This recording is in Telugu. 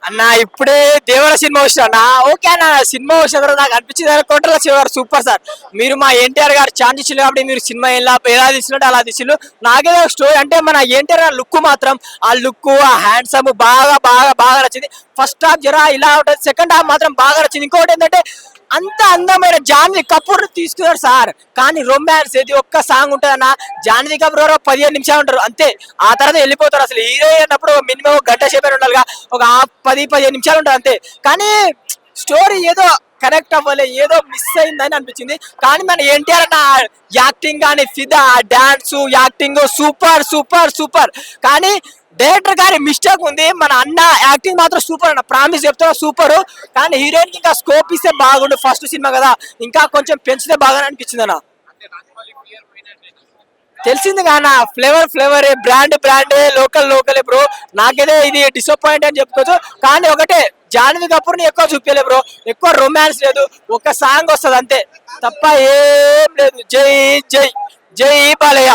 అన్న ఇప్పుడే దేవర సినిమా వచ్చిన అన్న ఓకే అన్న సినిమా వచ్చిన తర్వాత నాకు అనిపించింది కోటల శివ గారు సూపర్ సార్. మీరు మా ఎన్టీఆర్ గారు ఛాన్స్ ఇచ్చింది కాబట్టి మీరు సినిమా ఎలా తీసినట్టు అలా తీసిండు. నాకేదో స్టోరీ అంటే మన ఎన్టీఆర్ గారు లుక్ మాత్రం ఆ లుక్ ఆ హ్యాండ్సమ్ బాగా బాగా బాగా నచ్చింది. ఫస్ట్ హాఫ్ జరా ఇలా ఉంటుంది, సెకండ్ హాఫ్ మాత్రం బాగా నచ్చింది. ఇంకోటి ఏంటంటే అంత అందమైన జాన్వీ కపూర్ తీసుకున్నారు సార్, కానీ రొమాన్స్ ఏది ఒక్క సాంగ్ ఉంటుందన్న. జాన్వీ కపూర్ 15 నిమిషాలు ఉంటారు అంతే, ఆ తర్వాత వెళ్ళిపోతారు. అసలు హీరో అయినప్పుడు మినిమం ఒక గంట సేపు ఉండాలిగా, ఒక 10-15 నిమిషాలు ఉంటుంది అంతే. కానీ స్టోరీ ఏదో కనెక్ట్ అవ్వలే, ఏదో మిస్ అయిందని అనిపించింది. కానీ మన ఎన్టీఆర్ అన్న యాక్టింగ్ కానీ ఫిదా dance acting super super super. కానీ డైరెక్టర్ గారి మిస్టేక్ ఉంది, మన అన్న యాక్టింగ్ మాత్రం సూపర్ అన్న, ప్రామిస్ చెప్తున్నా సూపర్. కానీ హీరోయిన్ కి ఇంకా స్కోప్ ఇస్తే బాగుండు, ఫస్ట్ సినిమా కదా, ఇంకా కొంచెం పెంచితే బాగా అనిపించింది అన్న. తెలిసింది కానా ఫ్లేవర్ ఫ్లేవర్ బ్రాండ్ బ్రాండే లోకల్ లోకలే బ్రో. నాకైతే ఇది డిసప్పాయింట్ అని చెప్పుకోవచ్చు. కానీ ఒకటే జాన్వీ కపూర్ ని ఎక్కువ చూపించలే బ్రో, ఎక్కువ రొమాన్స్ లేదు, ఒక సాంగ్ వస్తుంది అంతే తప్ప ఏం లేదు. జై జై జై బాలయ్య.